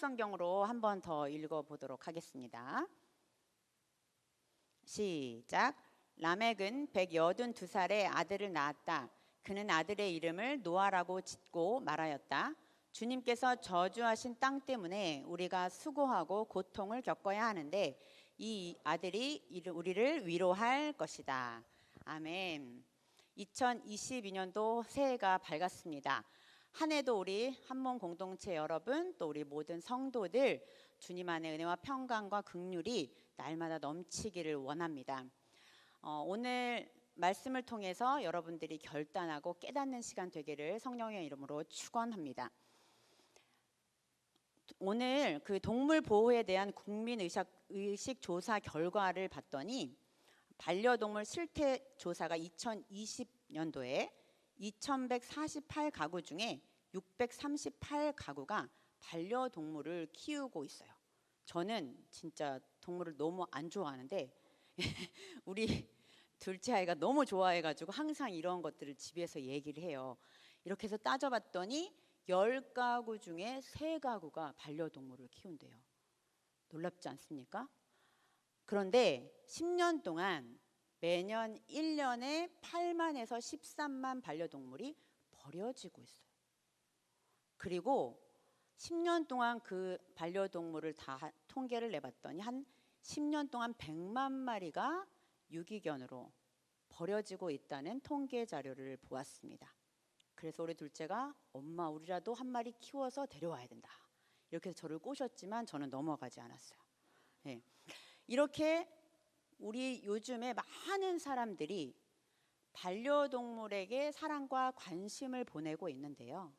성경으로 한 번 더 읽어보도록 하겠습니다. 시작. 라멕은 182살에 아들을 낳았다. 그는 아들의 이름을 노아라고 짓고 말하였다. 주님께서 저주하신 땅 때문에 우리가 수고하고 고통을 겪어야 하는데 이 아들이 우리를 위로할 것이다. 아멘. 2022년도 새해가 밝았습니다. 한 해도 우리 한몸 공동체 여러분, 또 우리 모든 성도들 주님 안의 은혜와 평강과 긍휼이 날마다 넘치기를 원합니다. 오늘 말씀을 통해서 여러분들이 결단하고 깨닫는 시간 되기를 성령의 이름으로 축원합니다. 오늘 그 동물 보호에 대한 국민 의식 조사 결과를 봤더니 반려동물 실태 조사가 2020년도에 2148가구 중에 638가구가 반려동물을 키우고 있어요. 저는 진짜 동물을 너무 안 좋아하는데 우리 둘째 아이가 너무 좋아해가지고 항상 이런 것들을 집에서 얘기를 해요. 이렇게 해서 따져봤더니 10가구 중에 3가구가 반려동물을 키운대요. 놀랍지 않습니까? 그런데 10년 동안 매년 1년에 8만에서 13만 반려동물이 버려지고 있어요. 그리고 10년 동안 그 반려동물을 다 통계를 내봤더니 한 10년 동안 100만 마리가 유기견으로 버려지고 있다는 통계 자료를 보았습니다. 그래서 우리 둘째가 엄마 우리라도 한 마리 키워서 데려와야 된다. 이렇게 해서 저를 꼬셨지만 저는 넘어가지 않았어요. 네. 이렇게 우리 요즘에 많은 사람들이 반려동물에게 사랑과 관심을 보내고 있는데요.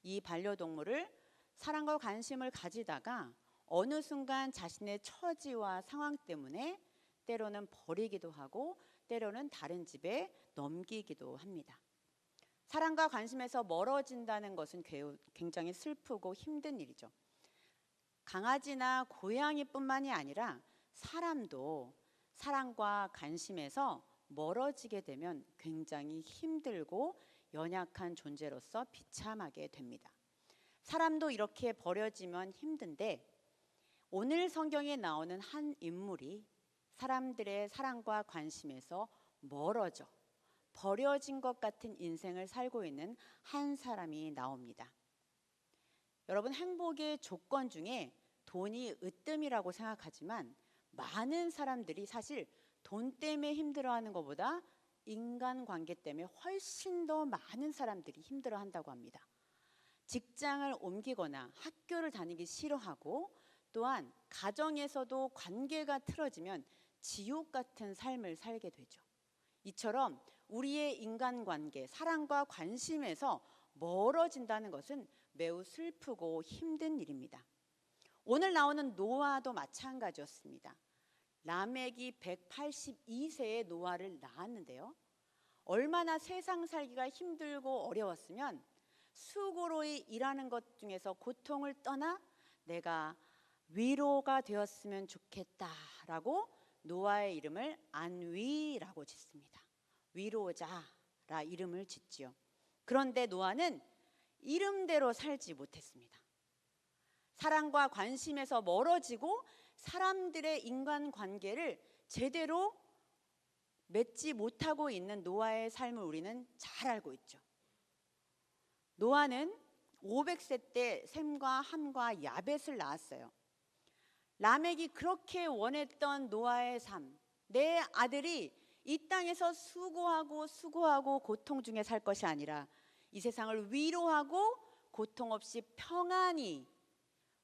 이 반려동물을 사랑과 관심을 가지다가 어느 순간 자신의 처지와 상황 때문에 때로는 버리기도 하고 때로는 다른 집에 넘기기도 합니다. 사랑과 관심에서 멀어진다는 것은 굉장히 슬프고 힘든 일이죠. 강아지나 고양이뿐만이 아니라 사람도 사랑과 관심에서 멀어지게 되면 굉장히 힘들고 연약한 존재로서 비참하게 됩니다. 사람도 이렇게 버려지면 힘든데 오늘 성경에 나오는 한 인물이 사람들의 사랑과 관심에서 멀어져 버려진 것 같은 인생을 살고 있는 한 사람이 나옵니다. 여러분, 행복의 조건 중에 돈이 으뜸이라고 생각하지만 많은 사람들이 사실 돈 때문에 힘들어하는 것보다 인간관계 때문에 훨씬 더 많은 사람들이 힘들어한다고 합니다. 직장을 옮기거나 학교를 다니기 싫어하고 또한 가정에서도 관계가 틀어지면 지옥 같은 삶을 살게 되죠. 이처럼 우리의 인간관계, 사랑과 관심에서 멀어진다는 것은 매우 슬프고 힘든 일입니다. 오늘 나오는 노아도 마찬가지였습니다. 라멕이 182세에 노아를 낳았는데요. 얼마나 세상 살기가 힘들고 어려웠으면 수고로 일하는 것 중에서 고통을 떠나 내가 위로가 되었으면 좋겠다라고 노아의 이름을 안위라고 짓습니다. 위로자라 이름을 짓지요. 그런데 노아는 이름대로 살지 못했습니다. 사랑과 관심에서 멀어지고 사람들의 인간관계를 제대로 맺지 못하고 있는 노아의 삶을 우리는 잘 알고 있죠. 노아는 500세 때 셈과 함과 야벳을 낳았어요. 라멕이 그렇게 원했던 노아의 삶, 내 아들이 이 땅에서 수고하고 고통 중에 살 것이 아니라 이 세상을 위로하고 고통 없이 평안히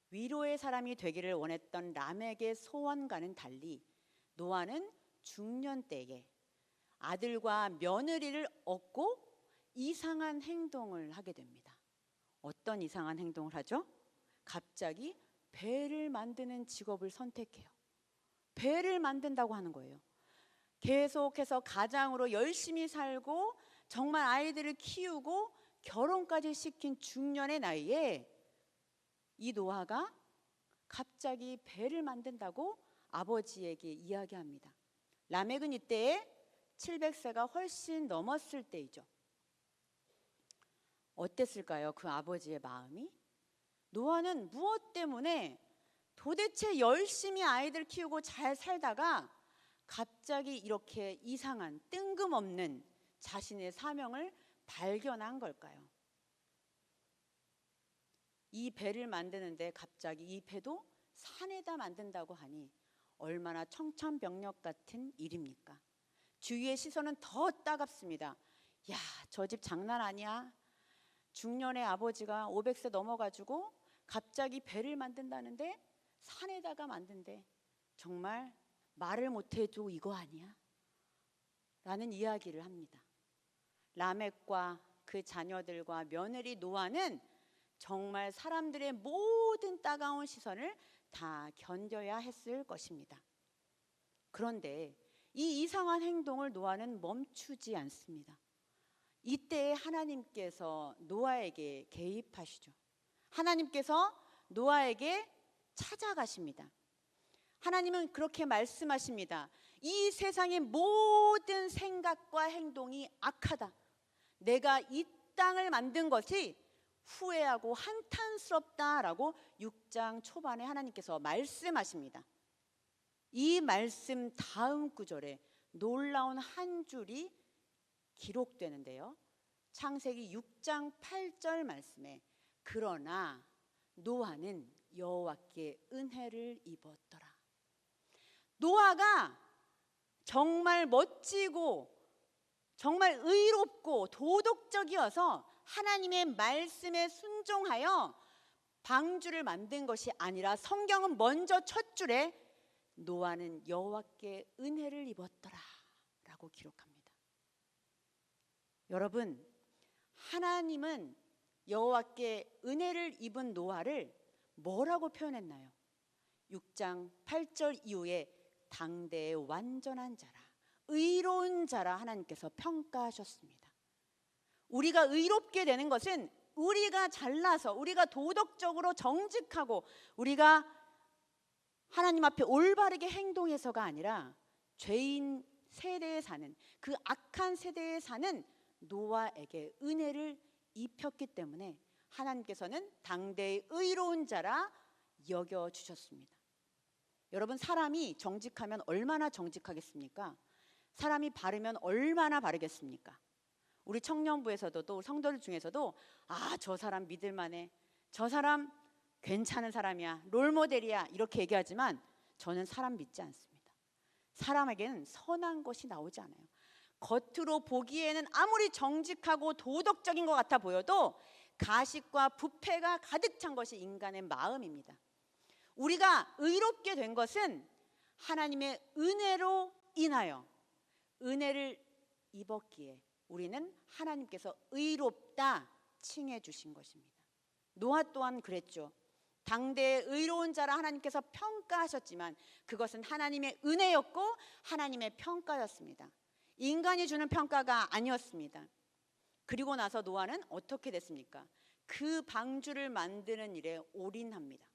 위로의 사람이 되기를 원했던 라멕의 소원과는 달리 노아는 중년 때에 아들과 며느리를 얻고 이상한 행동을 하게 됩니다. 어떤 이상한 행동을 하죠? 갑자기 배를 만드는 직업을 선택해요. 배를 만든다고 하는 거예요. 계속해서 가장으로 열심히 살고 정말 아이들을 키우고 결혼까지 시킨 중년의 나이에 이 노아가 갑자기 배를 만든다고 아버지에게 이야기합니다. 라멕은 이때에 700세가 훨씬 넘었을 때이죠. 어땠을까요? 그 아버지의 마음이? 노아는 무엇 때문에 도대체 열심히 아이들 키우고 잘 살다가 갑자기 이렇게 이상한 뜬금없는 자신의 사명을 발견한 걸까요? 이 배를 만드는데 갑자기 이 배도 산에다 만든다고 하니 얼마나 청천벽력 같은 일입니까? 주위의 시선은 더 따갑습니다. 야, 저 집 장난 아니야. 중년의 아버지가 500세 넘어가지고 갑자기 배를 만든다는데 산에다가 만든대. 정말 말을 못해도 이거 아니야? 라는 이야기를 합니다. 라멕과 그 자녀들과 며느리 노아는 정말 사람들의 모든 따가운 시선을 다 견뎌야 했을 것입니다. 그런데 이 이상한 행동을 노아는 멈추지 않습니다. 이때 하나님께서 노아에게 개입하시죠. 하나님께서 노아에게 찾아가십니다. 하나님은 그렇게 말씀하십니다. 이 세상의 모든 생각과 행동이 악하다. 내가 이 땅을 만든 것이 후회하고 한탄스럽다라고 6장 초반에 하나님께서 말씀하십니다. 이 말씀 다음 구절에 놀라운 한 줄이 기록되는데요. 창세기 6장 8절 말씀에 그러나 노아는 여호와께 은혜를 입었더라. 노아가 정말 멋지고 정말 의롭고 도덕적이어서 하나님의 말씀에 순종하여 방주를 만든 것이 아니라 성경은 먼저 첫 줄에 노아는 여호와께 은혜를 입었더라 라고 기록합니다. 여러분, 하나님은 여호와께 은혜를 입은 노아를 뭐라고 표현했나요? 6장 8절 이후에 당대의 완전한 자라, 의로운 자라 하나님께서 평가하셨습니다. 우리가 의롭게 되는 것은 우리가 잘나서 우리가 도덕적으로 정직하고 우리가 하나님 앞에 올바르게 행동해서가 아니라 죄인 세대에 사는 그 악한 세대에 사는 노아에게 은혜를 입혔기 때문에 하나님께서는 당대의 의로운 자라 여겨주셨습니다. 여러분, 사람이 정직하면 얼마나 정직하겠습니까? 사람이 바르면 얼마나 바르겠습니까? 우리 청년부에서도 또 성도들 중에서도 저 사람 믿을만해, 저 사람 괜찮은 사람이야, 롤모델이야 이렇게 얘기하지만 저는 사람 믿지 않습니다. 사람에게는 선한 것이 나오지 않아요. 겉으로 보기에는 아무리 정직하고 도덕적인 것 같아 보여도 가식과 부패가 가득 찬 것이 인간의 마음입니다. 우리가 의롭게 된 것은 하나님의 은혜로 인하여 은혜를 입었기에 우리는 하나님께서 의롭다 칭해 주신 것입니다. 노아 또한 그랬죠. 당대의 의로운 자라 하나님께서 평가하셨지만 그것은 하나님의 은혜였고 하나님의 평가였습니다. 인간이 주는 평가가 아니었습니다. 그리고 나서 노아는 어떻게 됐습니까? 그 방주를 만드는 일에 올인합니다.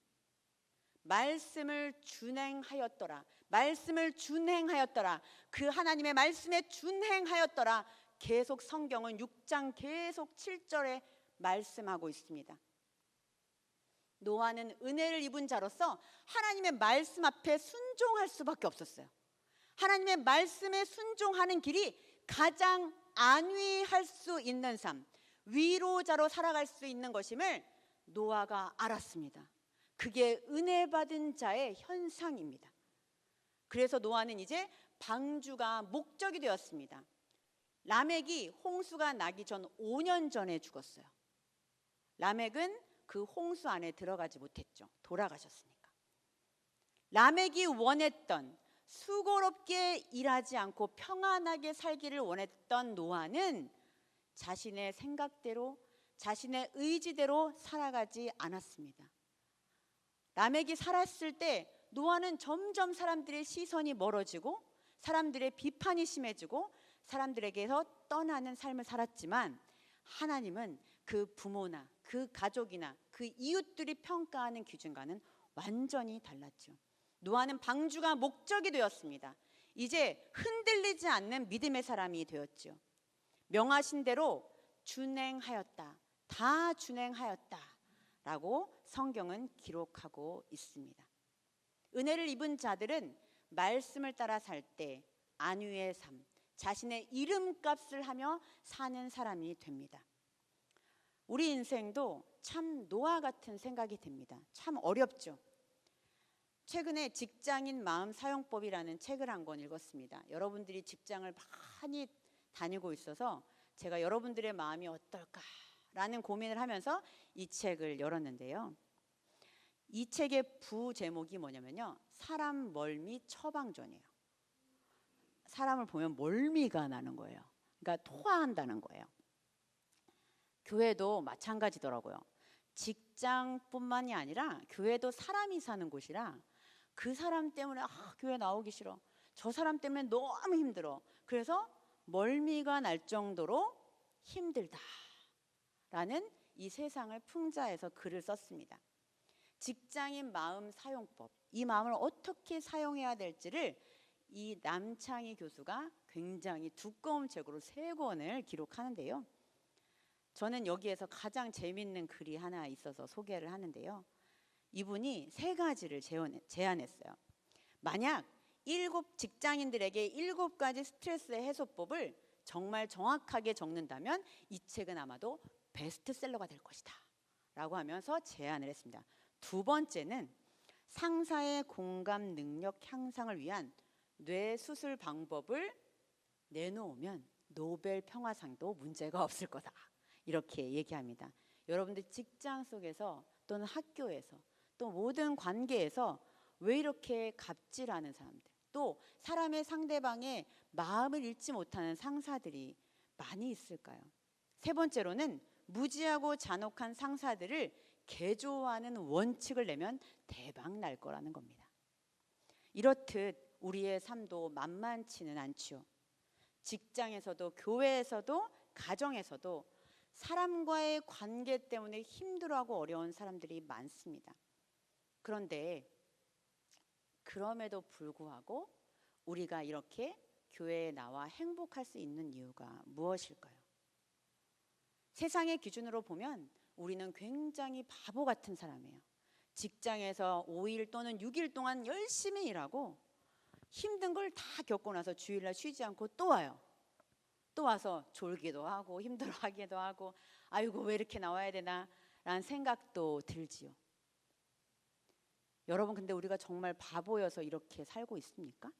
말씀을 준행하였더라. 말씀을 준행하였더라. 그 하나님의 말씀에 준행하였더라. 계속 성경은 6장 계속 7절에 말씀하고 있습니다. 노아는 은혜를 입은 자로서 하나님의 말씀 앞에 순종할 수밖에 없었어요. 하나님의 말씀에 순종하는 길이 가장 안위할 수 있는 삶, 위로자로 살아갈 수 있는 것임을 노아가 알았습니다. 그게 은혜 받은 자의 현상입니다. 그래서 노아는 이제 방주가 목적이 되었습니다. 라멕이 홍수가 나기 전 5년 전에 죽었어요. 라멕은 그 홍수 안에 들어가지 못했죠. 돌아가셨으니까. 라멕이 원했던 수고롭게 일하지 않고 평안하게 살기를 원했던 노아는 자신의 생각대로 자신의 의지대로 살아가지 않았습니다. 라멕이 살았을 때 노아는 점점 사람들의 시선이 멀어지고 사람들의 비판이 심해지고 사람들에게서 떠나는 삶을 살았지만 하나님은 그 부모나 그 가족이나 그 이웃들이 평가하는 기준과는 완전히 달랐죠. 노아는 방주가 목적이 되었습니다. 이제 흔들리지 않는 믿음의 사람이 되었죠. 명하신 대로 준행하였다. 다 준행하였다 라고 성경은 기록하고 있습니다. 은혜를 입은 자들은 말씀을 따라 살 때 안위의 삶, 자신의 이름값을 하며 사는 사람이 됩니다. 우리 인생도 참 노아 같은 생각이 듭니다. 참 어렵죠. 최근에 직장인 마음 사용법이라는 책을 한 권 읽었습니다. 여러분들이 직장을 많이 다니고 있어서 제가 여러분들의 마음이 어떨까라는 고민을 하면서 이 책을 열었는데요. 이 책의 부제목이 뭐냐면요, 사람 멀미 처방전이에요. 사람을 보면 멀미가 나는 거예요. 그러니까 토하한다는 거예요. 교회도 마찬가지더라고요. 직장뿐만이 아니라 교회도 사람이 사는 곳이라 그 사람 때문에 교회 나오기 싫어, 저 사람 때문에 너무 힘들어, 그래서 멀미가 날 정도로 힘들다라는 이 세상을 풍자해서 글을 썼습니다. 직장인 마음 사용법, 이 마음을 어떻게 사용해야 될지를 이 남창희 교수가 굉장히 두꺼운 책으로 3권을 기록하는데요. 저는 여기에서 가장 재밌는 글이 하나 있어서 소개를 하는데요. 이분이 3가지를 제안했어요. 만약 7 직장인들에게 7가지 스트레스 해소법을 정말 정확하게 적는다면 이 책은 아마도 베스트셀러가 될 것이다 라고 하면서 제안을 했습니다. 2번째는 상사의 공감 능력 향상을 위한 뇌 수술 방법을 내놓으면 노벨 평화상도 문제가 없을 거다, 이렇게 얘기합니다. 여러분들 직장 속에서 또는 학교에서 또 모든 관계에서 왜 이렇게 갑질하는 사람들, 또 사람의 상대방의 마음을 읽지 못하는 상사들이 많이 있을까요? 3번째로는 무지하고 잔혹한 상사들을 개조하는 원칙을 내면 대박 날 거라는 겁니다. 이렇듯 우리의 삶도 만만치는 않지요. 직장에서도 교회에서도 가정에서도 사람과의 관계 때문에 힘들어하고 어려운 사람들이 많습니다. 그런데 그럼에도 불구하고 우리가 이렇게 교회에 나와 행복할 수 있는 이유가 무엇일까요? 세상의 기준으로 보면 우리는 굉장히 바보 같은 사람이에요. 직장에서 5일 또는 6일 동안 열심히 일하고 힘든 걸 다 겪고 나서 주일날 쉬지 않고 또 와요. 또 와서 졸기도 하고 힘들어하기도 하고, 아이고 왜 이렇게 나와야 되나 라는 생각도 들지요. 여러분, 근데 우리가 정말 바보여서 이렇게 살고 있습니까?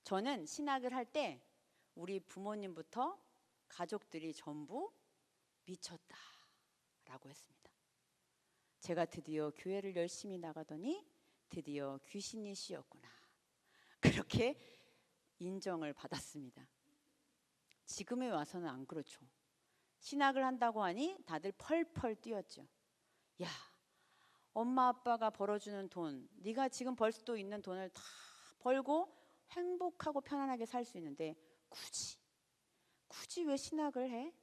저는 신학을 할 때 우리 부모님부터 가족들이 전부 미쳤다 라고 했습니다. 제가 드디어 교회를 열심히 나가더니 드디어 귀신이 씌었구나, 그렇게 인정을 받았습니다. 지금에 와서는 안 그렇죠. 신학을 한다고 하니 다들 펄펄 뛰었죠. 야, 엄마 아빠가 벌어주는 돈, 네가 지금 벌 수도 있는 돈을 다 벌고 행복하고 편안하게 살 수 있는데 굳이 왜 신학을 해?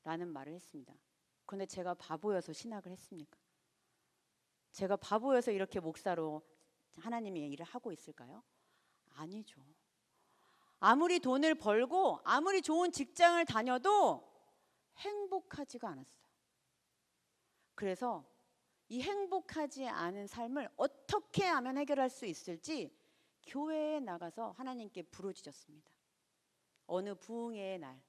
라는 말을 했습니다. 그런데 제가 바보여서 신학을 했습니까? 제가 바보여서 이렇게 목사로 하나님의 일을 하고 있을까요? 아니죠. 아무리 돈을 벌고 아무리 좋은 직장을 다녀도 행복하지가 않았어요. 그래서 이 행복하지 않은 삶을 어떻게 하면 해결할 수 있을지 교회에 나가서 하나님께 부르짖었습니다. 어느 부흥회의 날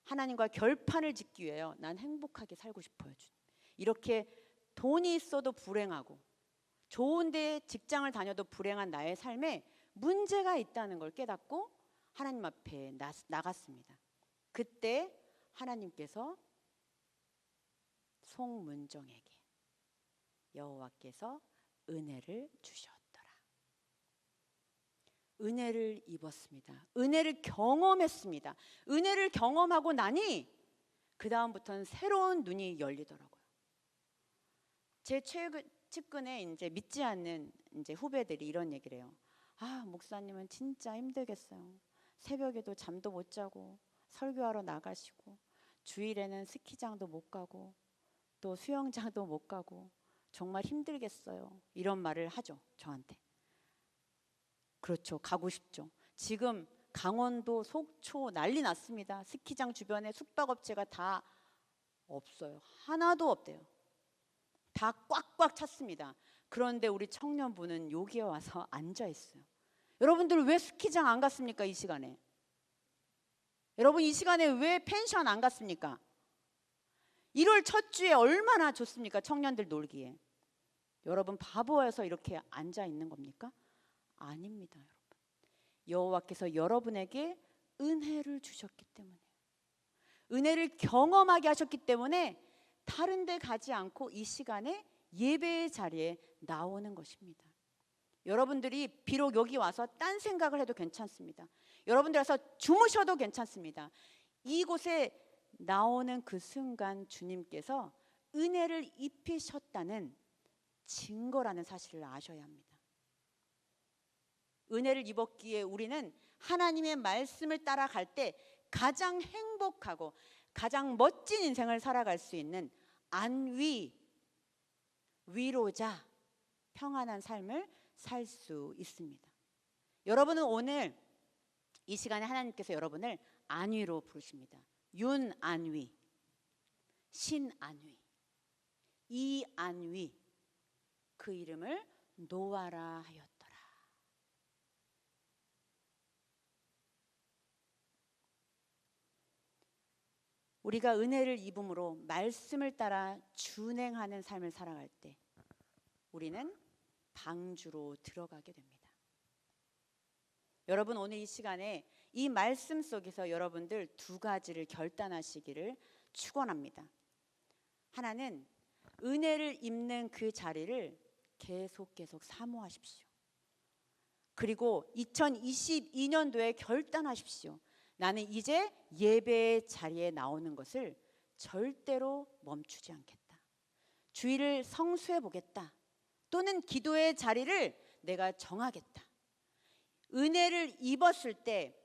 하나님과 결판을 짓기 위하여 난 행복하게 살고 싶어요, 주님. 이렇게 돈이 있어도 불행하고 좋은 데 직장을 다녀도 불행한 나의 삶에 문제가 있다는 걸 깨닫고 하나님 앞에 나갔습니다. 그때 하나님께서 송문정에게 여호와께서 은혜를 주셨더라. 은혜를 입었습니다. 은혜를 경험했습니다. 은혜를 경험하고 나니 그 다음부터는 새로운 눈이 열리더라고요. 제 측근에 이제 믿지 않는 이제 후배들이 이런 얘기를 해요. 아, 목사님은 진짜 힘들겠어요. 새벽에도 잠도 못 자고 설교하러 나가시고 주일에는 스키장도 못 가고 또 수영장도 못 가고 정말 힘들겠어요. 이런 말을 하죠, 저한테. 그렇죠, 가고 싶죠. 지금 강원도 속초 난리 났습니다. 스키장 주변에 숙박업체가 다 없어요. 하나도 없대요. 다 꽉꽉 찼습니다. 그런데 우리 청년부는 여기에 와서 앉아 있어요. 여러분들 왜 스키장 안 갔습니까? 이 시간에. 여러분 이 시간에 왜 펜션 안 갔습니까? 1월 첫 주에 얼마나 좋습니까? 청년들 놀기에. 여러분 바보여서 이렇게 앉아 있는 겁니까? 아닙니다, 여러분. 여호와께서 여러분에게 은혜를 주셨기 때문에, 은혜를 경험하게 하셨기 때문에 다른 데 가지 않고 이 시간에 예배의 자리에 나오는 것입니다. 여러분들이 비록 여기 와서 딴 생각을 해도 괜찮습니다. 여러분들 와서 주무셔도 괜찮습니다. 이곳에 나오는 그 순간 주님께서 은혜를 입히셨다는 증거라는 사실을 아셔야 합니다. 은혜를 입었기에 우리는 하나님의 말씀을 따라갈 때 가장 행복하고 가장 멋진 인생을 살아갈 수 있는 안위, 위로자, 평안한 삶을 살 수 있습니다. 여러분은 오늘 이 시간에 하나님께서 여러분을 안위로 부르십니다. 윤안위, 신안위, 이안위, 그 이름을 노아라 하였더라. 우리가 은혜를 입음으로 말씀을 따라 준행하는 삶을 살아갈 때 우리는 방주로 들어가게 됩니다. 여러분 오늘 이 시간에 이 말씀 속에서 여러분들 두 가지를 결단하시기를 축원합니다. 하나는 은혜를 입는 그 자리를 계속 사모하십시오. 그리고 2022년도에 결단하십시오. 나는 이제 예배의 자리에 나오는 것을 절대로 멈추지 않겠다. 주일을 성수해 보겠다. 또는 기도의 자리를 내가 정하겠다. 은혜를 입었을 때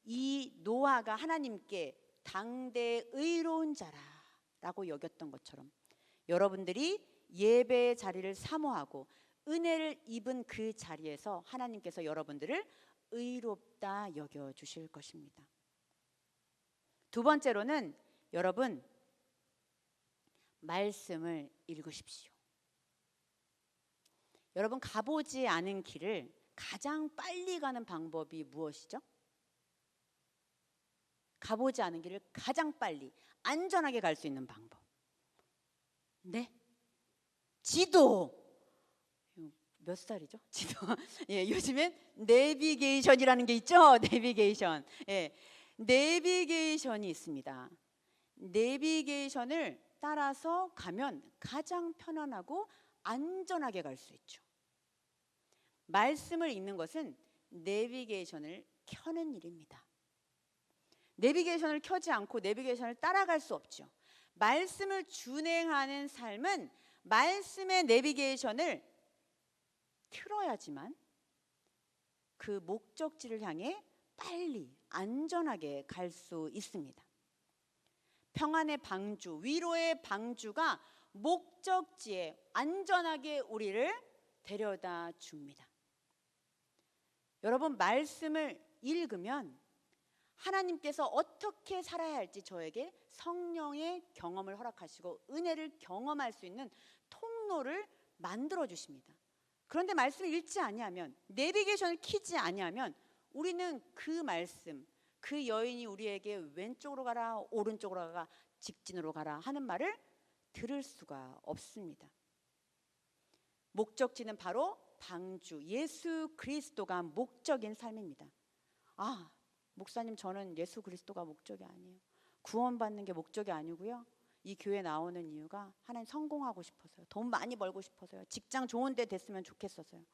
이 노아가 하나님께 당대 의로운 자라라고 여겼던 것처럼 여러분들이 예배의 자리를 사모하고 은혜를 입은 그 자리에서 하나님께서 여러분들을 의롭다 여겨주실 것입니다. 두 번째로는 여러분 말씀을 읽으십시오. 여러분 가보지 않은 길을 가장 빨리 가는 방법이 무엇이죠? 가보지 않은 길을 가장 빨리 안전하게 갈 수 있는 방법. 네? 지도. 몇 살이죠? 지도. 예, 요즘엔 내비게이션이라는 게 있죠? 내비게이션. 예, 내비게이션이 있습니다. 내비게이션을 따라서 가면 가장 편안하고 안전하게 갈 수 있죠. 말씀을 읽는 것은 내비게이션을 켜는 일입니다. 내비게이션을 켜지 않고 내비게이션을 따라갈 수 없죠. 말씀을 준행하는 삶은 말씀의 내비게이션을 틀어야지만 그 목적지를 향해 빨리 안전하게 갈 수 있습니다. 평안의 방주, 위로의 방주가 목적지에 안전하게 우리를 데려다 줍니다. 여러분 말씀을 읽으면 하나님께서 어떻게 살아야 할지 저에게 성령의 경험을 허락하시고 은혜를 경험할 수 있는 통로를 만들어 주십니다. 그런데 말씀을 읽지 아니하면 내비게이션을 켜지 아니하면 우리는 그 말씀, 그 여인이 우리에게 왼쪽으로 가라 오른쪽으로 가라 직진으로 가라 하는 말을 들을 수가 없습니다. 목적지는 바로 방주, 예수 그리스도가 목적인 삶입니다. 아, 목사님 저는 예수 그리스도가 목적이 아니에요. 구원받는 게 목적이 아니고요. 이 교회 나오는 이유가 하나님 성공하고 싶어서요. 돈 많이 벌고 싶어서요. 직장 좋은 데 됐으면 좋겠어서요.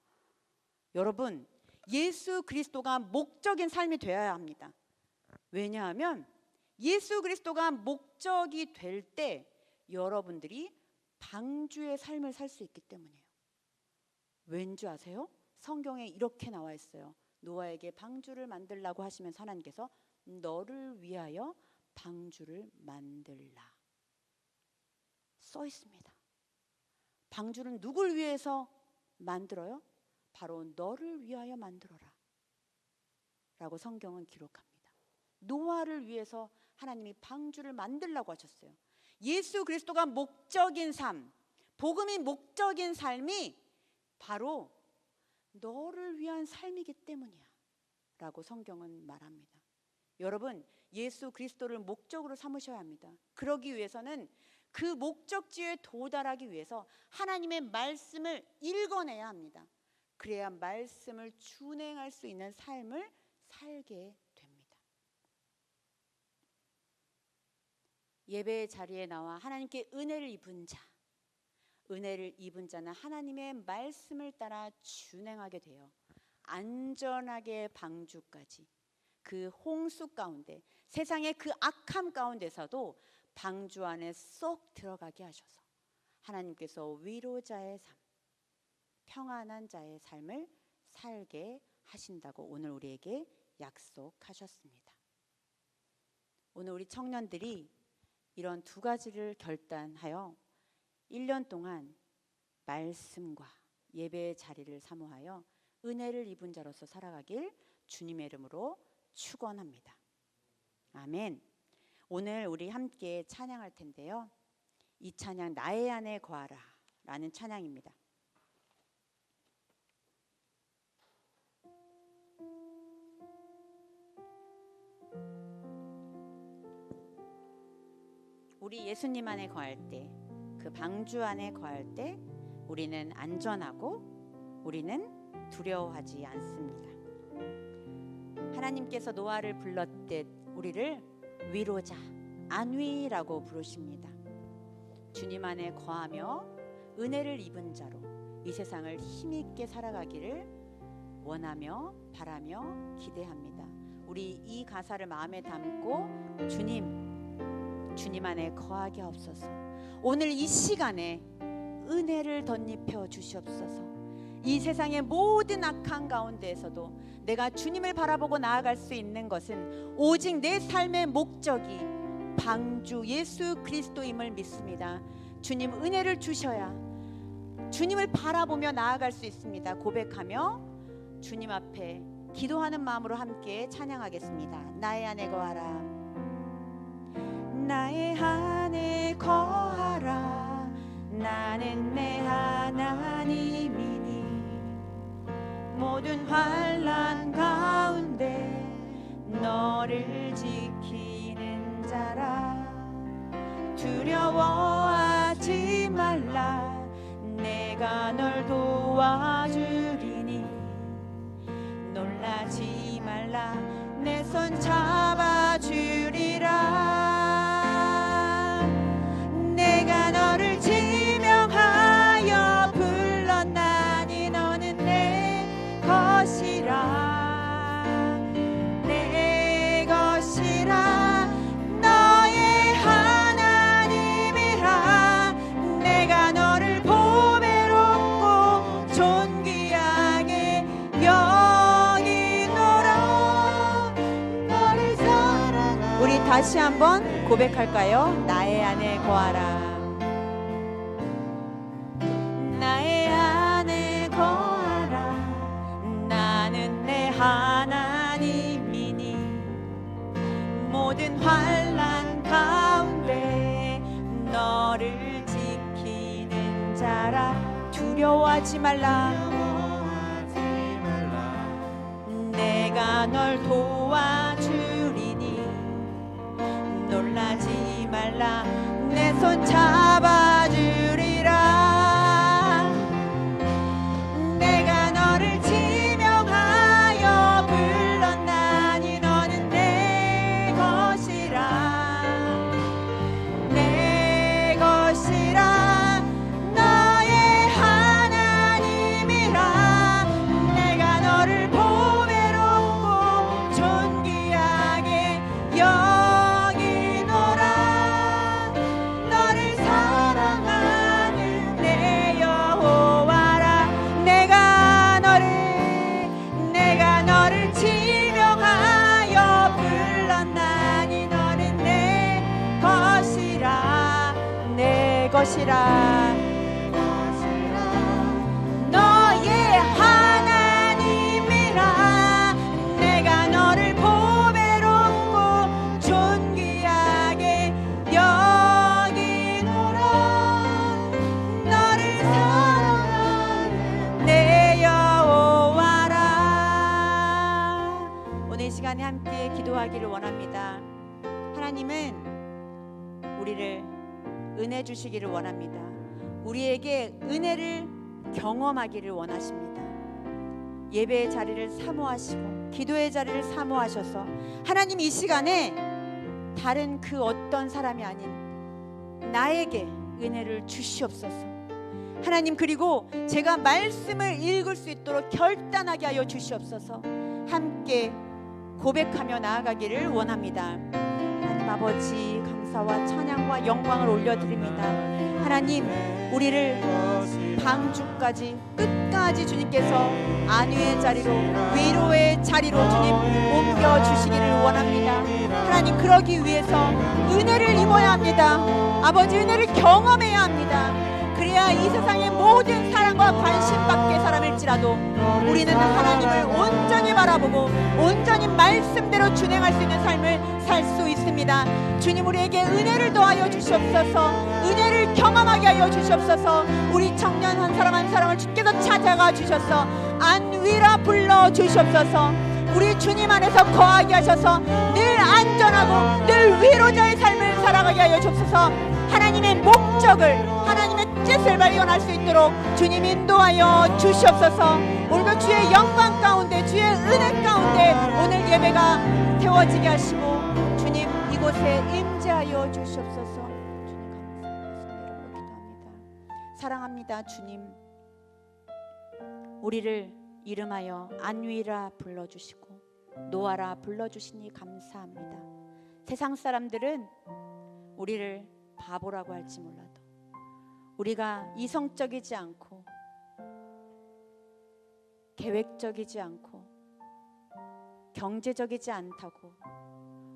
여러분 예수 그리스도가 목적인 삶이 되어야 합니다. 왜냐하면 예수 그리스도가 목적이 될 때 여러분들이 방주의 삶을 살 수 있기 때문이에요. 왠지 아세요? 성경에 이렇게 나와 있어요. 노아에게 방주를 만들라고 하시면서 하나님께서 너를 위하여 방주를 만들라 써 있습니다. 방주는 누굴 위해서 만들어요? 바로 너를 위하여 만들어라 라고 성경은 기록합니다. 노아를 위해서 하나님이 방주를 만들라고 하셨어요. 예수 그리스도가 목적인 삶, 복음이 목적인 삶이 바로 너를 위한 삶이기 때문이야 라고 성경은 말합니다. 여러분, 예수 그리스도를 목적으로 삼으셔야 합니다. 그러기 위해서는 그 목적지에 도달하기 위해서 하나님의 말씀을 읽어내야 합니다. 그래야 말씀을 준행할 수 있는 삶을 살게 됩니다. 예배의 자리에 나와 하나님께 은혜를 입은 자, 은혜를 입은 자는 하나님의 말씀을 따라 준행하게 되어 안전하게 방주까지, 그 홍수 가운데, 세상의 그 악함 가운데서도 방주 안에 쏙 들어가게 하셔서 하나님께서 위로자의 삶, 평안한 자의 삶을 살게 하신다고 오늘 우리에게 약속하셨습니다. 오늘 우리 청년들이 이런 두 가지를 결단하여 1년 동안 말씀과 예배의 자리를 사모하여 은혜를 입은 자로서 살아가길 주님의 이름으로 축원합니다. 아멘. 오늘 우리 함께 찬양할 텐데요, 이 찬양 나의 안에 거하라 라는 찬양입니다. 우리 예수님 안에 거할 때, 그 방주 안에 거할 때 우리는 안전하고 우리는 두려워하지 않습니다. 하나님께서 노아를 불렀듯 우리를 위로자, 안위라고 부르십니다. 주님 안에 거하며 은혜를 입은 자로 이 세상을 힘있게 살아가기를 원하며 바라며 기대합니다. 우리 이 가사를 마음에 담고 주님 안에 거하게 하옵소서. 오늘 이 시간에 은혜를 덧입혀 주시옵소서. 이 세상의 모든 악한 가운데에서도 내가 주님을 바라보고 나아갈 수 있는 것은 오직 내 삶의 목적이 방주 예수 그리스도임을 믿습니다. 주님 은혜를 주셔야 주님을 바라보며 나아갈 수 있습니다. 고백하며 주님 앞에 기도하는 마음으로 함께 찬양하겠습니다. 나의 안에 거하라, 나의 안에 거하라. 나는 내 하나님이니 모든 환난 가운데 너를 지키는 자라. 두려워하지 말라, 내가 널 도와주리니. 놀라지 말라, 내 손 잡아주리라. 내가 너를 지명하여 불렀나니 너는 내 것이라, 내 것이라. 너의 하나님이라. 내가 너를 보배롭고 존귀하게 여기노라. 너를 사랑하라. 우리 다시 한번 고백할까요? 나의 안에 거하라. 나의 안에 거하라. 나는 내 하나님이니 모든 환난 가운데 너를 지키는 자라. 두려워하지 말라, 내가 널 도와주리니. 놀라지 말라, 내 손 잡아주리라. 내가 너를 지명하여 불렀나니 너는 내 것이라, 내 것이라. 너의 하나님이라. 내가 너를 보배롭고 존귀하게 여기노라. 너를 사랑하는 내 여호와라. 내가 너를 지명하여 불렀나니 너는 내 것이라, 내 것이라. 너의 하나님이라. 내가 너를 보배롭고 존귀하게 여기노라. 너를 기도하기를 원합니다. 하나님은 우리를 은혜 주시기를 원합니다. 우리에게 은혜를 경험하기를 원하십니다. 예배의 자리를 사모하시고 기도의 자리를 사모하셔서 하나님 이 시간에 다른 그 어떤 사람이 아닌 나에게 은혜를 주시옵소서. 하나님, 그리고 제가 말씀을 읽을 수 있도록 결단하게 하여 주시옵소서. 함께 고백하며 나아가기를 원합니다. 하나님 아버지, 감사와 찬양과 영광을 올려드립니다. 하나님, 우리를 방주까지 끝까지 주님께서 안위의 자리로, 위로의 자리로 주님 옮겨주시기를 원합니다. 하나님, 그러기 위해서 은혜를 입어야 합니다. 아버지, 은혜를 경험해야 합니다. 그래야 이 세상의 모든 사랑과 관심 밖의 사람일지라도 우리는 하나님을 온전히 바라보고 온전히 말씀대로 준행할 수 있는 삶을 살 수 있습니다. 주님, 우리에게 은혜를 더하여 주시옵소서. 은혜를 경험하게 하여 주시옵소서. 우리 청년 한 사람 한 사람을 주께서 찾아가 주셔서 안위라 불러 주시옵소서. 우리 주님 안에서 거하게 하셔서 늘 안전하고 늘 위로자의 삶을 살아가게 하여 주옵소서. 하나님의 목적을, 하나님의 뜻을 발견할 수 있도록 주님 인도하여 주시옵소서. 오늘도 주의 영광 가운데, 주의 은혜 가운데 오늘 예배가 태워지게 하시고 주님 이곳에 임재하여 주시옵소서. 주님 감사합니다. 기도합니다. 사랑합니다. 주님, 우리를 이름하여 안위라 불러주시고 노아라 불러주시니 감사합니다. 세상 사람들은 우리를 바보라고 할지 몰라도 우리가 이성적이지 않고 계획적이지 않고 경제적이지 않다고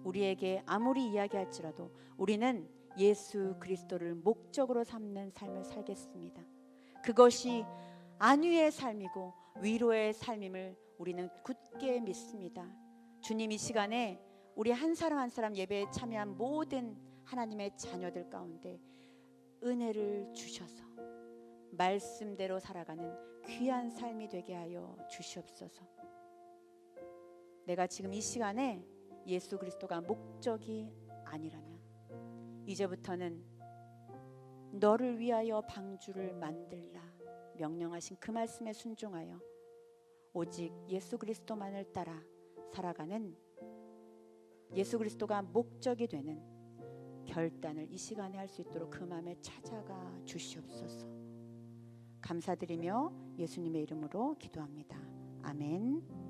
우리에게 아무리 이야기할지라도 우리는 예수 그리스도를 목적으로 삼는 삶을 살겠습니다. 그것이 안위의 삶이고 위로의 삶임을 우리는 굳게 믿습니다. 주님, 이 시간에 우리 한 사람 한 사람 예배에 참여한 모든 하나님의 자녀들 가운데 은혜를 주셔서 말씀대로 살아가는 귀한 삶이 되게 하여 주시옵소서. 내가 지금 이 시간에 예수 그리스도가 목적이 아니라면 이제부터는 너를 위하여 방주를 만들라 명령하신 그 말씀에 순종하여 오직 예수 그리스도만을 따라 살아가는, 예수 그리스도가 목적이 되는 결단을 이 시간에 할 수 있도록 그 마음에 찾아가 주시옵소서. 감사드리며 예수님의 이름으로 기도합니다. 아멘.